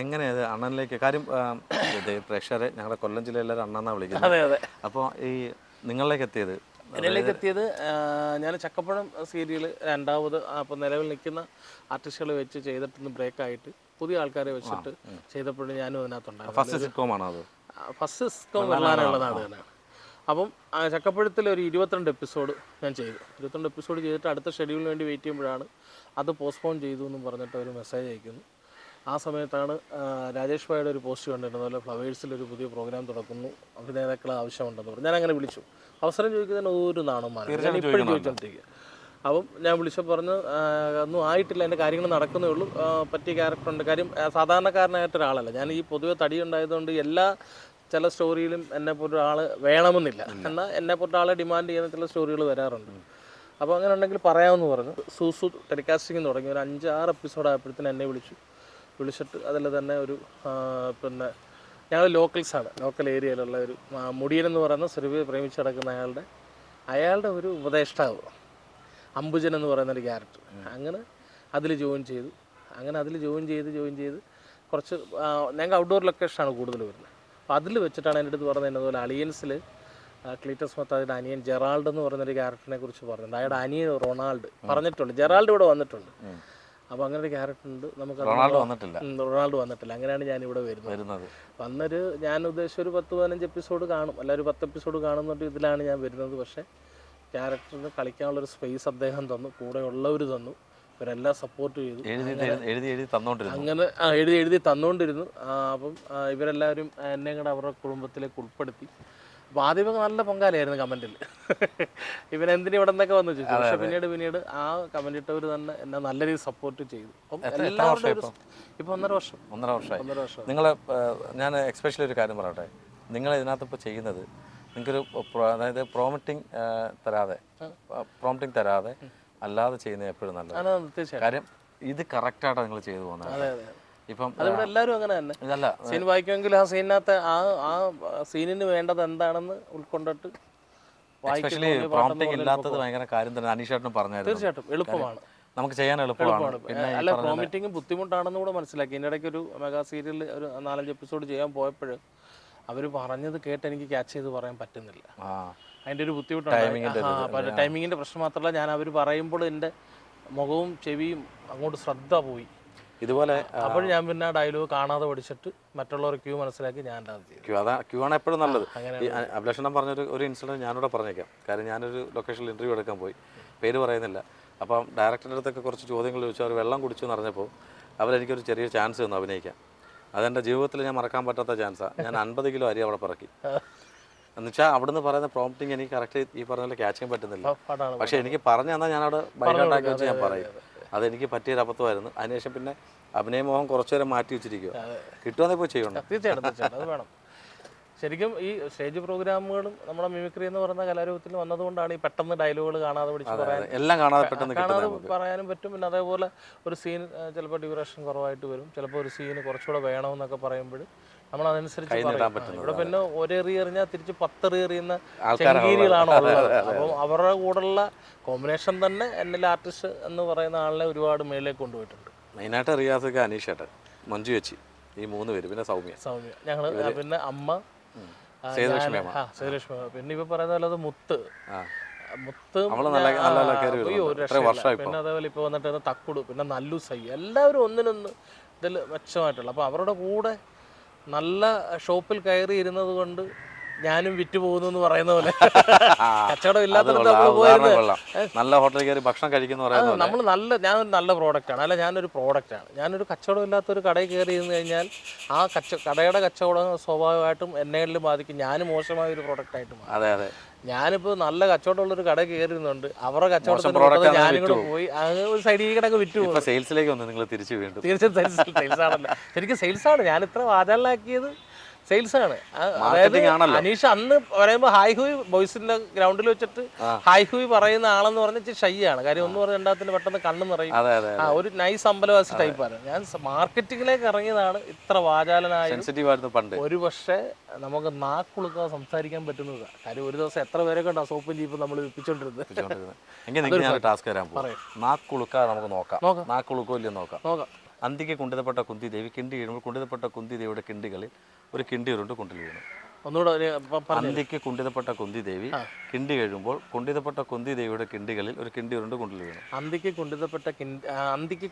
എങ്ങനെയത് അണ്ണനിലേക്ക് കാര്യം ഇത് പ്രേക്ഷകരെ ഞങ്ങളുടെ കൊല്ലം ജില്ലയിലെ അണ്ണെന്നാണ് വിളിക്കുന്നത്. അതെ അതെ. അപ്പോൾ ഈ നിങ്ങളിലേക്ക് എത്തിയത് എന്നിലേക്ക് എത്തിയത് ഞാൻ ചക്കപ്പഴം സീരിയൽ രണ്ടാമത് അപ്പോൾ നിലവിൽ നിൽക്കുന്ന ആർട്ടിസ്റ്റുകളെ വെച്ച് ചെയ്തിട്ടൊന്ന് ബ്രേക്കായിട്ട് പുതിയ ആൾക്കാരെ വെച്ചിട്ട് ചെയ്തപ്പോഴും ഞാനും അതിനകത്തുണ്ടായിരുന്നു. ഫസ്റ്റ് സിറ്റ്കോം ആണോ അത്? ഫസ്റ്റ് സിറ്റ്കോം വെള്ളാനുള്ളതാണ് തന്നെ. അപ്പം ചക്കപ്പഴത്തിൽ ഒരു 22 എപ്പിസോഡ് ഞാൻ ചെയ്തു. 22 എപ്പിസോഡ് ചെയ്തിട്ട് അടുത്ത ഷെഡ്യൂളിന് വേണ്ടി വെയിറ്റ് ചെയ്യുമ്പോഴാണ് അത് പോസ്റ്റ്പോൺ ചെയ്തു എന്നും പറഞ്ഞിട്ട് ഒരു മെസ്സേജ് അയക്കുന്നു. ആ സമയത്താണ് രാജേഷ് ഭായിയുടെ ഒരു പോസ്റ്റ് കണ്ടിരുന്നത് പോലെ ഫ്ലവേഴ്സിലൊരു പുതിയ പ്രോഗ്രാം തുടക്കുന്നു, അഭിനേതാക്കളെ ആവശ്യമുണ്ടെന്ന് പറഞ്ഞു. ഞാൻ അങ്ങനെ വിളിച്ചു. അവസരം ചോദിക്കുന്നതിന് ഒരു നാണം മാറി ഞാൻ ഇപ്പോഴും ചോദിച്ചുകൊണ്ടിരിക്കുക. അപ്പം ഞാൻ വിളിച്ചപ്പോൾ പറഞ്ഞു ഒന്നും ആയിട്ടില്ല, എൻ്റെ കാര്യങ്ങൾ നടക്കുന്നേ ഉള്ളൂ, പറ്റിയ ക്യാരക്ടറുണ്ട്. കാര്യം സാധാരണക്കാരനായിട്ട് ഒരാളല്ല ഞാൻ. ഈ പൊതുവെ തടി ഉണ്ടായതുകൊണ്ട് ചില സ്റ്റോറിയിലും എന്നെപ്പോലെ ഒരാൾ വേണമെന്നില്ല, എന്നാൽ എന്നെപ്പോലെ ആളെ ഡിമാൻഡ് ചെയ്യുന്ന ചില സ്റ്റോറികൾ വരാറുണ്ട്. അപ്പോൾ അങ്ങനെ ഉണ്ടെങ്കിൽ പറയാമെന്ന് പറഞ്ഞു. സൂസു ടെലികാസ്റ്റിംഗ് തുടങ്ങി ഒരു 5-6 എപ്പിസോഡ് ആയപ്പോഴത്തേന് എന്നെ വിളിച്ചിട്ട് അതിൽ തന്നെ ഒരു പിന്നെ ഞങ്ങൾ ലോക്കൽസാണ്, ലോക്കൽ ഏരിയയിലുള്ള ഒരു മുടിയൻ എന്ന് പറയുന്ന സുരഭിയെ പ്രേമിച്ച് നടക്കുന്ന അയാളുടെ ഒരു ഉപദേഷ്ടാവ് അംബുജൻ എന്ന് പറയുന്നൊരു ക്യാരക്ടർ. അങ്ങനെ അതിൽ ജോയിൻ ചെയ്തു. അങ്ങനെ അതിൽ ജോയിൻ ചെയ്ത് കുറച്ച് ഞങ്ങൾക്ക് ഔട്ട്ഡോർ ലൊക്കേഷനാണ് കൂടുതൽ വരുന്നത്. അപ്പോൾ അതിൽ വെച്ചിട്ടാണ് എൻ്റെ അടുത്ത് പറഞ്ഞത് എന്നതുപോലെ അലിയൻസിൽ ക്ലീറ്റസ് മത്താദിയുടെ അനിയൻ ജെറാൾഡ് എന്ന് പറയുന്നൊരു ക്യാരക്ടറിനെ കുറിച്ച് പറഞ്ഞിട്ടുണ്ട്. അയാളുടെ അനിയൻ റൊണാൾഡ് പറഞ്ഞിട്ടുണ്ട്, ജെറാൾഡ് ഇവിടെ വന്നിട്ടുണ്ട്. അപ്പോൾ അങ്ങനെ ഒരു ക്യാരക്ടർ ഉണ്ട്. നമുക്ക് റൊണാൾഡ് വന്നിട്ടില്ല. അങ്ങനെയാണ് ഞാനിവിടെ വരുന്നത്. ഞാൻ ഉദ്ദേശിച്ച ഒരു 10-15 എപ്പിസോഡ് കാണും, അല്ല ഒരു 10 എപ്പിസോഡ് കാണുന്നുണ്ട്. ഇതിലാണ് ഞാൻ വരുന്നത്. പക്ഷേ ക്യാരക്ടറിന് കളിക്കാനുള്ളൊരു സ്പേസ് അദ്ദേഹം തന്നു, കൂടെ ഉള്ളവർ തന്നു, ഇവരെല്ലാം സപ്പോർട്ട് ചെയ്തു. അങ്ങനെ എഴുതി തന്നുകൊണ്ടിരുന്നു. അപ്പം ഇവരെല്ലാവരും എന്നെ കൂടെ അവരുടെ കുടുംബത്തിലേക്ക് ഉൾപ്പെടുത്തി. അപ്പോൾ ആദ്യമൊക്കെ നല്ല പൊങ്കാലായിരുന്നു കമൻറ്റിൽ, ഇവനെന്തിനും ഇവിടെ നിന്നൊക്കെ വന്നു ചോദിച്ചു. പക്ഷെ പിന്നീട് ആ കമൻറ്റ് ഇട്ടവർ തന്നെ എന്നെ നല്ല രീതിയിൽ സപ്പോർട്ട് ചെയ്തു. അപ്പം എല്ലാവരും ഇപ്പോൾ 1.5 വർഷം. നിങ്ങൾ ഞാൻ എക്സ്പെഷ്യലി ഒരു കാര്യം പറയട്ടെ, നിങ്ങൾ ഇതിനകത്ത് ഇപ്പോൾ ചെയ്യുന്നത് നിങ്ങൾക്കൊരു അതായത് പ്രോംപ്റ്റിംഗ് തരാതെ അല്ലാതെ ചെയ്യുന്നത് എപ്പോഴും നല്ലത്. കാര്യം ഇത് കറക്റ്റായിട്ടാണ് നിങ്ങൾ ചെയ്തു പോകുന്നത്. ഇപ്പം അതിവിടെ എല്ലാവരും അങ്ങനെ തന്നെ. ഇതല്ല സീൻ വായിക്കുമെങ്കിൽ ആ സീനിനകത്ത് ആ സീനിന് വേണ്ടത് എന്താണെന്ന് ഉൾക്കൊണ്ടിട്ട് എസ്പെഷ്യലി പ്രോംപ്റ്റിംഗ് ഇല്ലാത്തത് ഭയങ്കര കാര്യം തന്നെ. അനീഷേട്ടനും പറഞ്ഞായിരുന്നു. തീർച്ചയായിട്ടും എളുപ്പമാണ്, നമുക്ക് ചെയ്യാൻ എളുപ്പമാണ്. അല്ല പ്രോംപ്റ്റിംഗ് ബുദ്ധിമുട്ടാണെന്ന് കൂടെ മനസ്സിലാക്കി. ഇതിൻ്റെ ഇടയ്ക്ക് ഒരു മെഗാ സീരിയൽ ഒരു 4-5 എപ്പിസോഡ് ചെയ്യാൻ പോയപ്പോൾ അവർ പറഞ്ഞത് കേട്ട് എനിക്ക് ക്യാച്ച് ചെയ്ത് പറയാൻ പറ്റുന്നില്ല. അതിൻ്റെ ഒരു ബുദ്ധിമുട്ടുണ്ട്. ടൈമിങ്ങിൻ്റെ പ്രശ്നം മാത്രമല്ല, ഞാൻ അവർ പറയുമ്പോൾ എൻ്റെ മുഖവും ചെവിയും അങ്ങോട്ട് ശ്രദ്ധ പോയി. ഇതുപോലെ അപ്പോൾ ഞാൻ പിന്നെ ഡയലോഗ് കാണാതെ പഠിച്ചിട്ട് മറ്റുള്ളവർ ക്യൂ മനസ്സിലാക്കി ഞാൻ ക്യൂ ആണ് എപ്പോഴും നല്ലത്. അഭിലാഷണം പറഞ്ഞൊരു ഇൻസിഡൻറ്റ് ഞാനിവിടെ പറഞ്ഞേക്കാം. കാര്യം ഞാനൊരു ലൊക്കേഷനിൽ ഇൻ്റർവ്യൂ എടുക്കാൻ പോയി, പേര് പറയുന്നില്ല. അപ്പം ഡയറക്ടറുടെ അടുത്തൊക്കെ കുറച്ച് ചോദ്യങ്ങൾ ചോദിച്ചു. അവർ വെള്ളം കുടിച്ചു എന്ന് പറഞ്ഞപ്പോൾ അവരെനിക്കൊരു ചെറിയ ചാൻസ് തന്നു അഭിനയിക്കാൻ. അതെൻ്റെ ജീവിതത്തിൽ ഞാൻ മറക്കാൻ പറ്റാത്ത ചാൻസാണ്. ഞാൻ 50 കിലോ അരി അവിടെ പറക്കി. എന്നുവെച്ചാൽ അവിടെ നിന്ന് പറയുന്ന പ്രോംപ്റ്റിങ് എനിക്ക് കറക്റ്റ് ഈ പറഞ്ഞ പോലെ ക്യാച്ച് ചെയ്യാൻ പറ്റുന്നില്ല. പക്ഷേ എനിക്ക് പറഞ്ഞു തന്നാൽ ഞാനവിടെ ബൈഹാർട്ടാക്കി വെച്ച് ഞാൻ പറയും. അതെനിക്ക് പറ്റിയൊരു അബദ്ധമായിരുന്നു. അതിനുശേഷം പിന്നെ അഭിനയമോഹം കുറച്ചു നേരം മാറ്റി വെച്ചിരിക്കുക. കിട്ടുവാണെങ്കിൽ പോയി ചെയ്യണം. തീർച്ചയായിട്ടും അത് വേണം. ശരിക്കും ഈ സ്റ്റേജ് പ്രോഗ്രാമുകളും നമ്മുടെ മിമിക്രി എന്ന് പറയുന്ന കലാരൂപത്തിൽ വന്നതുകൊണ്ടാണ് ഈ പെട്ടെന്ന് ഡയലോഗുകൾ കാണാതെ പഠിച്ച് എല്ലാം കാണാതെ പറയാനും പറ്റും. പിന്നെ അതേപോലെ ഒരു സീൻ ചിലപ്പോൾ ഡ്യൂറേഷൻ കുറവായിട്ട് വരും, ചിലപ്പോൾ ഒരു സീന് കുറച്ചുകൂടെ വേണമെന്നൊക്കെ പറയുമ്പോൾ നമ്മൾ അതനുസരിച്ച് ഇവിടെ പിന്നെ ഒരെറിയെറിഞ്ഞാൽ തിരിച്ച് 10 എറിയുന്ന ചെങ്കീരികളാണ് ഉള്ളത്. അപ്പം അവരുടെ കൂടെയുള്ള കോമ്പിനേഷൻ തന്നെ എന്നിൽ ആർട്ടിസ്റ്റ് എന്ന് പറയുന്ന ആളിനെ ഒരുപാട് മേളിലേക്ക് കൊണ്ടുപോയിട്ടുണ്ട്. മെയിനായിട്ട് റിയാസൊക്കെ അനീഷേട്ടൻ, മഞ്ജു ചേച്ചി, ഈ 3 പേര്, പിന്നെ സൗമ്യ ഞങ്ങൾ, പിന്നെ അമ്മ സേതുലക്ഷ്മി, പിന്നെ ഇപ്പൊ പറയുന്ന പോലെ അത് മുത്ത് പിന്നെ അതേപോലെ ഇപ്പൊ വന്നിട്ട് തക്കുടു, പിന്നെ നല്ലു സൈ, എല്ലാവരും ഒന്നിനൊന്ന് ഇതിൽ മെച്ചമായിട്ടുള്ള. അപ്പൊ അവരുടെ കൂടെ നല്ല ഷോപ്പിൽ കയറി ഇരുന്നത് കൊണ്ട് ഞാനും വിറ്റ് പോകുന്നു എന്ന് പറയുന്ന പോലെ കച്ചവടം ഇല്ലാത്തടത്ത് നമ്മൾ പോയത് നല്ല ഹോട്ടലിൽ കയറി ഭക്ഷണം കഴിക്കുന്ന നമ്മൾ ഞാനൊരു നല്ല പ്രോഡക്റ്റാണ്, അല്ല ഞാനൊരു പ്രോഡക്റ്റാണ്. ഞാനൊരു കച്ചവടം ഇല്ലാത്തൊരു കടയിൽ കയറി ഇരുന്ന് കഴിഞ്ഞാൽ ആ കടയുടെ കച്ചവടം സ്വാഭാവികമായിട്ടും എന്നെങ്കിലും ബാധിക്കും. ഞാനും മോശമായ ഒരു പ്രോഡക്റ്റായിട്ട് മാറും. അതെ അതെ. ഞാനിപ്പോൾ നല്ല കച്ചവടമുള്ളൊരു കടയിൽ കയറിയുന്നുണ്ട്, അവരുടെ കച്ചവടത്തിന് ഞാനും കൂടെ പോയി ഒരു സൈഡിൽ കിടക്ക് വിറ്റു പോകും. സെയിൽസിലേക്ക് വന്ന് നിങ്ങൾ തിരിച്ചു വീണ്ടും തീർച്ചയായും സെയിൽസ് ആണല്ലോ. ശരിക്കും സെയിൽസാണ്. ഞാൻ ഇത്ര വാചാലാക്കിയത് സെയിൽസാണ്. അതായത് അനീഷ് അന്ന് പറയുമ്പോൾ ഹായ് ഹൂയ് ബോയ്സിന്റെ ഗ്രൗണ്ടിൽ വെച്ചിട്ട് ഹായ് ഹൂയ് പറയുന്ന ആളെന്ന് പറഞ്ഞ ഷൈ ആണ്. കാര്യം ഒന്ന് പറഞ്ഞ രണ്ടാമത്തിന് പെട്ടെന്ന് കണ്ണ് നിറയും. ഒരു നൈസ് അമ്പലവാസി ടൈപ്പാണ്. ഞാൻ മാർക്കറ്റിങ്ങിലേക്ക് ഇറങ്ങിയതാണ് ഇത്ര വാചാലനായ. ഒരു പക്ഷേ നമുക്ക് നാക്കുളുക്കാതെ സംസാരിക്കാൻ പറ്റുന്നതാണ്. കാര്യം ഒരു ദിവസം എത്ര പേരൊക്കെ ഉണ്ട് സോപ്പും ചീപ്പും നമ്മൾ വിപ്പിച്ചോണ്ടിരുന്നത്. ടാസ്ക് തരാൻ പറയാം. നാക്കുളുക്കാതെ നമുക്ക് നോക്കാം. നാക്കുളുക്കോ ഇല്ലെന്ന് നോക്കാം. അന്തിക്ക് കുണ്ടിതപ്പെട്ട കുന്തി ദേവി കിണ്ടി വീഴുമ്പോൾ കുണ്ടിതപ്പെട്ട കുന്തി ദേവിയുടെ കിണ്ടികളിൽ ഒരു കിണ്ടി ഉരുണ്ട് കുണ്ടിൽ വീണു. ഒന്നുകൂടെ അന്തിക്ക് കുണ്ടിതപ്പെട്ട കുന്തി ദേവി കിണ്ടി കഴിയുമ്പോൾ കുണ്ടിതപ്പെട്ട കുന്തി ദേവിയുടെ കിണ്ടികളിൽ ഒരു കിണ്ടി ഉരുണ്ട് കുണ്ടിൽ വീണു. അന്തിക്ക്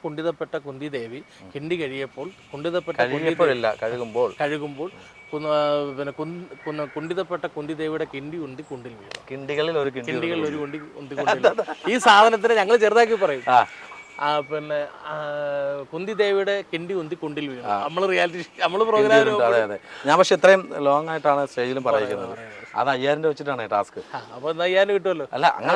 കുണ്ടിതപ്പെട്ട കുന്തി ദേവി കിണ്ടി കഴിയപ്പോൾ കുണ്ടിതപ്പെട്ട കഴുകുമ്പോൾ പിന്നെ കുണ്ടിതപ്പെട്ട കുന്തി ദേവിയുടെ കിണ്ടി കുണ്ടിൽ വീണു. കിണ്ടികളിൽ ഒരു കുണ്ടി ഈ സാധനത്തിന് ഞങ്ങൾ ചെറുതാക്കി പറയും. പിന്നെ കുന്തി ദേവിയുടെ കിണ്ടി കുണ്ടിൽ വീണു. നമ്മള് പ്രോഗ്രാം. അതെ അതെ. ഞാൻ പക്ഷെ ഇത്രയും ലോങ് ആയിട്ടാണ് സ്റ്റേജിലും പറയുന്നത്. അത് 5000 രൂപ വെച്ചിട്ടാണ് ടാസ്ക്. അപ്പൊ 5000 കിട്ടുമല്ലോ. അല്ല അങ്ങനെ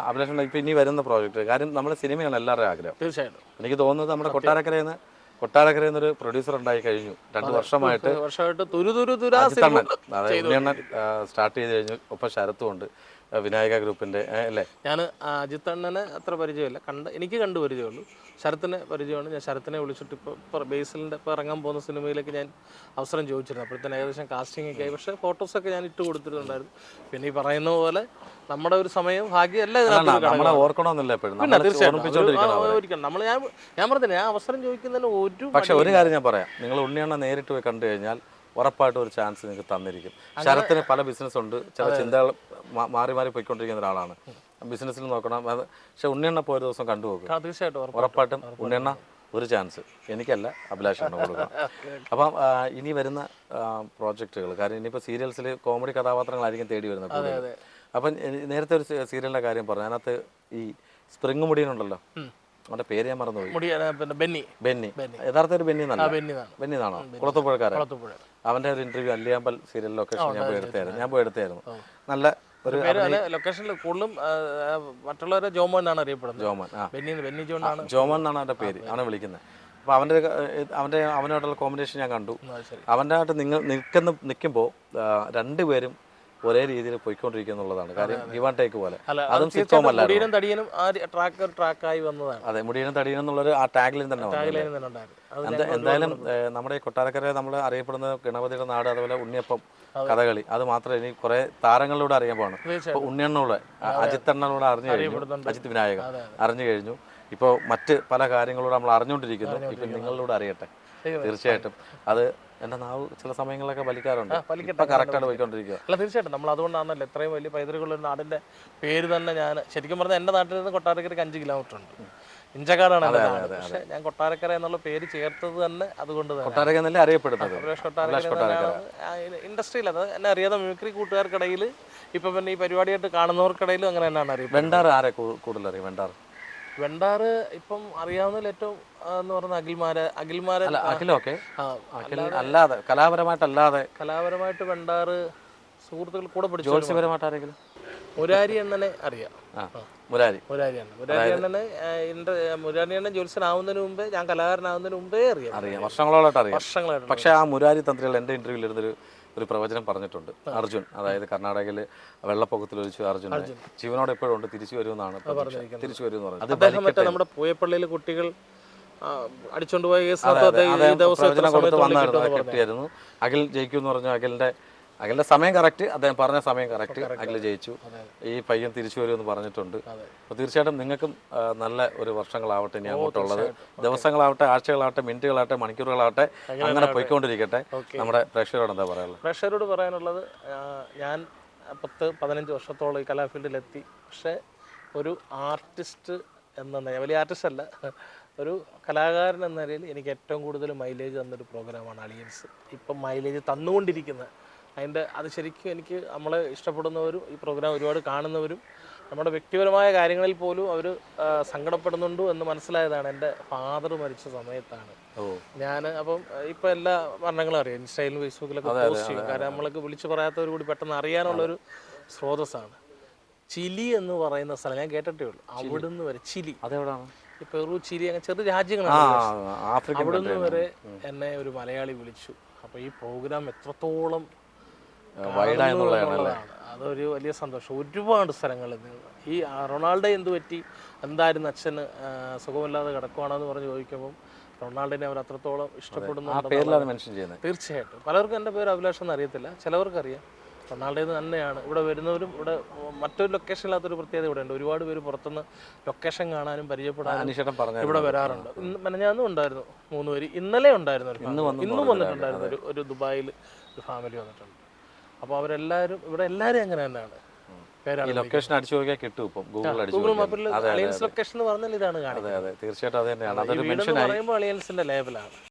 അഭിലാഷം ഇപ്പൊ ഇനി വരുന്ന പ്രോജക്റ്റ് കാര്യം നമ്മുടെ സിനിമയാണ് എല്ലാവരുടെയും ആഗ്രഹം. തീർച്ചയായിട്ടും എനിക്ക് തോന്നുന്നത് നമ്മുടെ കൊട്ടാരക്കരയിൽ നിന്ന് ഒരു പ്രൊഡ്യൂസർ ഉണ്ടായി കഴിഞ്ഞു. 2 വർഷമായിട്ട് ഉണ്ണിയണ്ണൻ സ്റ്റാർട്ട് ചെയ്ത് കഴിഞ്ഞു. ഒപ്പം ശരത്തും ഉണ്ട്, വിനായക ഗ്രൂപ്പിന്റെ അല്ലേ. ഞാൻ അജിത്ത് അണ്ണനെ അത്ര പരിചയമില്ല, എനിക്ക് കണ്ടു പരിചയമുള്ളൂ. ശരത്തിനെ പരിചയമാണ്. ഞാൻ ശരത്തിനെ വിളിച്ചിട്ട് ഇപ്പോൾ ബേസിലിൻ്റെ ഇപ്പോൾ ഇറങ്ങാൻ പോകുന്ന സിനിമയിലേക്ക് ഞാൻ അവസരം ചോദിച്ചിരുന്നു. അപ്പോഴത്തേന് ഏകദേശം കാസ്റ്റിംഗ് ഒക്കെ ആയി. പക്ഷേ ഫോട്ടോസൊക്കെ ഞാൻ ഇട്ട് കൊടുത്തിട്ടുണ്ടായിരുന്നു. പിന്നെ ഈ പറയുന്ന പോലെ നമ്മുടെ ഒരു സമയം ഭാഗ്യം അല്ല ഓർക്കണമെന്നില്ല എപ്പോഴും. ഞാൻ പറഞ്ഞില്ല, ഞാൻ അവസരം ചോദിക്കുന്നതിന് പക്ഷെ ഒരു കാര്യം ഞാൻ പറയാം, നിങ്ങൾ ഉണ്ണിയണ്ണ നേരിട്ട് പോയി കണ്ടു കഴിഞ്ഞാൽ ഉറപ്പായിട്ടും ഒരു ചാൻസ് നിങ്ങൾക്ക് തന്നിരിക്കും. ശരത്തിന് പല ബിസിനസ് ഉണ്ട്, ചില ചിന്തകൾ മാറി പോയിക്കൊണ്ടിരിക്കുന്ന ഒരാളാണ്. ബിസിനസ്സിൽ നോക്കണം. പക്ഷെ ഉണ്ണിയണ്ണ പോയ ദിവസം കണ്ടുപോകും. തീർച്ചയായിട്ടും ഉറപ്പായിട്ടും ഉണ്ണിയണ്ണ ഒരു ചാൻസ് എനിക്കല്ല, അഭിലാഷാണ് കൊടുക്കണം. അപ്പം ഇനി വരുന്ന പ്രോജക്റ്റുകൾ, കാര്യം ഇനിയിപ്പോൾ സീരിയൽസിൽ കോമഡി കഥാപാത്രങ്ങളായിരിക്കും തേടി വരുന്നത്. അപ്പം നേരത്തെ ഒരു സീരിയലിൻ്റെ കാര്യം പറഞ്ഞു, അതിനകത്ത് ഈ സ്പ്രിങ് മുടിയനുണ്ടല്ലോ, അവന്റെ പേര് ഞാൻ മറന്നുപോയി. ബെന്നി. യഥാർത്ഥ ഒരു ബെന്നി എന്നാണോ? കുളത്തുപുഴക്കാരൻ. അവന്റെ ഒരു ഇന്റർവ്യൂ അല്ലിയാമ്പൽ സീരിയൽ ലൊക്കേഷൻ ഞാൻ പോയി എടുത്തായിരുന്നു. നല്ല ഒരു ലൊക്കേഷനിൽ കൂടുതലും മറ്റുള്ളവരെ ജോമോൻ എന്നാണ് അറിയപ്പെടുന്നത്. ജോമോൻ എന്നാണ് അവന്റെ പേര്, അവനെ വിളിക്കുന്നത്. അപ്പോൾ അവനോടുള്ള കോമ്പിനേഷൻ ഞാൻ കണ്ടു. അവൻ്റെ ആയിട്ട് നിൽക്കുമ്പോൾ രണ്ടുപേരും ഒരേ രീതിയിൽ പോയിക്കൊണ്ടിരിക്കുന്നുള്ളതാണ് കാര്യം. ഗിവ് ആൻഡ് ടേക്ക് പോലെ. അതും സിറ്റ്കോം അല്ല. അതെ, മുടിയനും തടിയനും എന്നുള്ളൊരു ആ ടാഗ്ലൈൻ തന്നെ. എന്തായാലും നമ്മുടെ കൊട്ടാരക്കര നമ്മൾ അറിയപ്പെടുന്നത് ഗണപതിയുടെ നാട്, അതുപോലെ ഉണ്ണിയപ്പം, കഥകളി, അത് മാത്രമേ ഇനി കുറെ താരങ്ങളിലൂടെ അറിയാൻ പോകണം. ഇപ്പൊ ഉണ്ണിയണ്ണൂടെ, അജിത്ത് അണ്ണനൂടെ അറിഞ്ഞു കഴിഞ്ഞു, അജിത്ത് വിനായക അറിഞ്ഞു കഴിഞ്ഞു. ഇപ്പോൾ മറ്റ് പല കാര്യങ്ങളൂടെ നമ്മൾ അറിഞ്ഞുകൊണ്ടിരിക്കുന്നു. ഇപ്പം നിങ്ങളിലൂടെ അറിയട്ടെ. തീർച്ചയായിട്ടും അത് എൻ്റെ നാവ് ചില സമയങ്ങളിലൊക്കെ വലിക്കാറുണ്ട്. കറക്റ്റായിട്ട് പോയിക്കൊണ്ടിരിക്കുക. അല്ല, തീർച്ചയായിട്ടും നമ്മൾ അതുകൊണ്ടാണല്ലോ ഇത്രയും വലിയ പൈതൃകമുള്ള ഒരു നാടിൻ്റെ പേര് തന്നെ. ഞാൻ ശരിക്കും പറഞ്ഞാൽ എൻ്റെ നാട്ടിൽ നിന്ന് കൊട്ടാരക്കരയ്ക്ക് 5 കിലോമീറ്റർ ഉണ്ട്. ഇഞ്ചക്കാടാണ് എൻ്റെ നാട്. പക്ഷേ ഞാൻ കൊട്ടാരക്കര എന്നുള്ള പേര് ചേർത്തത് തന്നെ അതുകൊണ്ട് തന്നെ. കൊട്ടാരക്കര എന്നല്ലേ അറിയപ്പെടുന്നത്. ഇൻഡസ്ട്രിയിൽ അത് എന്നെ അറിയാതെ മിമിക്രി കൂട്ടുകാർക്കിടയിൽ ഇപ്പം പിന്നെ ഈ പരിപാടിയായിട്ട് കാണുന്നവർക്കിടയിലും അങ്ങനെ തന്നെയാണ് അറിയുന്നത്. വെണ്ടാർ ആരെ കൂടുതൽ അറിയും? വെണ്ടാറ് ഇപ്പം അറിയാവുന്നതിൽ ഏറ്റവും എന്ന് പറഞ്ഞ അഖിലൊക്കെ അല്ലാതെ കലാപരമായിട്ട് വെണ്ടാറ് സുഹൃത്തുക്കൾ കൂടെ പഠിച്ചു. ജോത്സ്യപരമായിട്ട് ആരെങ്കിലും? മുരാരി അണ്ണനെ അറിയാം. മുരാരി അണ്ണൻ ജ്യോത്സ്യനാവുന്നതിന് മുമ്പേ, ഞാൻ കലാകാരനാവുന്നതിന് മുമ്പേ അറിയാം. വർഷങ്ങളോളായിട്ട് അറിയാം. പക്ഷേ ആ മുരാരി തന്ത്രികൾ എൻ്റെ ഇന്റർവ്യൂവിൽ ഒരു പ്രവചനം പറഞ്ഞിട്ടുണ്ട്. അർജുൻ, അതായത് കർണാടകയിൽ വെള്ളപ്പൊക്കത്തിൽ ഒഴിച്ചു അർജുൻ ജീവനോട് എപ്പോഴും ഉണ്ട്, തിരിച്ചു വരുമെന്നാണ്. തിരിച്ചു വരുമെന്ന് പറഞ്ഞു. നമ്മുടെ പൂയപ്പള്ളിയിലെ കുട്ടികൾ അടിച്ചോണ്ടുപോയ കിട്ടിയായിരുന്നു. അഖിൽ ജയിക്കുമെന്ന് പറഞ്ഞു. അഖിലിന്റെ സമയം കറക്റ്റ്, അദ്ദേഹം പറഞ്ഞ സമയം കറക്റ്റ്. അഖിൽ ജയിച്ചു. ഈ പയ്യൻ തിരിച്ചു വരുമെന്ന് പറഞ്ഞിട്ടുണ്ട്. അപ്പോൾ തീർച്ചയായിട്ടും നിങ്ങൾക്കും നല്ല ഒരു വർഷങ്ങളാവട്ടെ ഇനി അങ്ങോട്ടുള്ളത്. ദിവസങ്ങളാവട്ടെ, ആഴ്ചകളാവട്ടെ, മിനിറ്റുകളാവട്ടെ, മണിക്കൂറുകളാവട്ടെ, അങ്ങനെ പോയിക്കൊണ്ടിരിക്കട്ടെ. നമ്മുടെ പ്രേക്ഷകരോട് എന്താ പറയാനുള്ളത്? പ്രേക്ഷകരോട് പറയാനുള്ളത്, ഞാൻ 10-15 വർഷത്തോളം ഈ കലാഫീൽഡിലെത്തി. പക്ഷേ ഒരു ആർട്ടിസ്റ്റ് വലിയ ആർട്ടിസ്റ്റ് അല്ല, ഒരു കലാകാരൻ എന്ന നിലയിൽ എനിക്ക് ഏറ്റവും കൂടുതൽ മൈലേജ് തന്നൊരു പ്രോഗ്രാമാണ് അലിയൻസ്. ഇപ്പം മൈലേജ് തന്നുകൊണ്ടിരിക്കുന്നത്. അത് ശരിക്കും എനിക്ക് നമ്മളെ ഇഷ്ടപ്പെടുന്നവരും ഈ പ്രോഗ്രാം ഒരുപാട് കാണുന്നവരും നമ്മുടെ വ്യക്തിപരമായ കാര്യങ്ങളിൽ പോലും അവർ സങ്കടപ്പെടുന്നുണ്ടോ എന്ന് മനസ്സിലായതാണ് എൻ്റെ ഫാദർ മരിച്ച സമയത്താണ്. അപ്പം ഇപ്പം എല്ലാ വർണ്ണങ്ങളും അറിയാം. ഇൻസ്റ്റയിലും ഫേസ്ബുക്കിലൊക്കെ പോസ്റ്റ് ചെയ്യും. കാരണം നമ്മൾക്ക് വിളിച്ചു പറയാത്തവർ കൂടി പെട്ടെന്ന് അറിയാനുള്ളൊരു സ്രോതസ്സാണ്. ചിലി എന്ന് പറയുന്ന സ്ഥലം ഞാൻ കേട്ടിട്ടേ ഉള്ളൂ. അവിടുന്ന് വരെ ചിലി, അതെവിടെയാണ്? ഈ പെറു, ചിലി, അങ്ങനെ ചെറു രാജ്യങ്ങളാണ്. അവിടുന്ന് വരെ എന്നെ ഒരു മലയാളി വിളിച്ചു. അപ്പോൾ ഈ പ്രോഗ്രാം എത്രത്തോളം അതൊരു വലിയ സന്തോഷം. ഒരുപാട് സ്ഥലങ്ങളിൽ ഈ റൊണാൾഡോ എന്ത് പറ്റി, എന്തായിരുന്നു അച്ഛന് സുഖമില്ലാതെ കിടക്കുവാണെന്ന് പറഞ്ഞ് ചോദിക്കുമ്പം റൊണാൾഡോനെ അവർ അത്രത്തോളം ഇഷ്ടപ്പെടുന്നു. മെൻഷൻ ചെയ്യുന്നത്. തീർച്ചയായിട്ടും പലർക്കും എൻ്റെ പേര് അഭിലാഷ് എന്ന് അറിയത്തില്ല, ചിലവർക്കറിയാം. റൊണാൾഡോയിൽ നിന്ന് തന്നെയാണ് ഇവിടെ വരുന്നവരും. ഇവിടെ മറ്റൊരു ലൊക്കേഷനില്ലാത്തൊരു പ്രത്യേകത ഇവിടെ ഉണ്ട്. ഒരുപാട് പേര് പുറത്തുനിന്ന് ലൊക്കേഷൻ കാണാനും പരിചയപ്പെടാനും അനീഷേട്ടൻ പറഞ്ഞു ഇവിടെ വരാറുണ്ട്. മെനഞ്ഞാന്നും ഉണ്ടായിരുന്നു 3 പേര്, ഇന്നലെ ഉണ്ടായിരുന്നു ഒരു family. ഇന്നും വന്നിട്ടുണ്ടായിരുന്നു. ഒരു ദുബായിൽ ഒരു ഫാമിലി വന്നിട്ടുണ്ട്. അപ്പോൾ അവരെല്ലാവരും ഇവിടെ എല്ലാവരും അങ്ങനെ തന്നെയാണ്. ഈ ലൊക്കേഷൻ അടിച്ചു നോക്കിയാൽ കിട്ടും. ഇപ്പം ഗൂഗിൾ അടിച്ചു ഗൂഗിൾ മാപ്പിൽ അലിയൻസ് ലൊക്കേഷൻ എന്ന് പറഞ്ഞാൽ ഇതാണ് കാണുന്നത്. അതെ തീർച്ചയായിട്ടും അത് തന്നെയാണ്. അതൊരു വീടെന്ന് പറയുമ്പോൾ അലിയൻസിന്റെ ലേബലാണ്.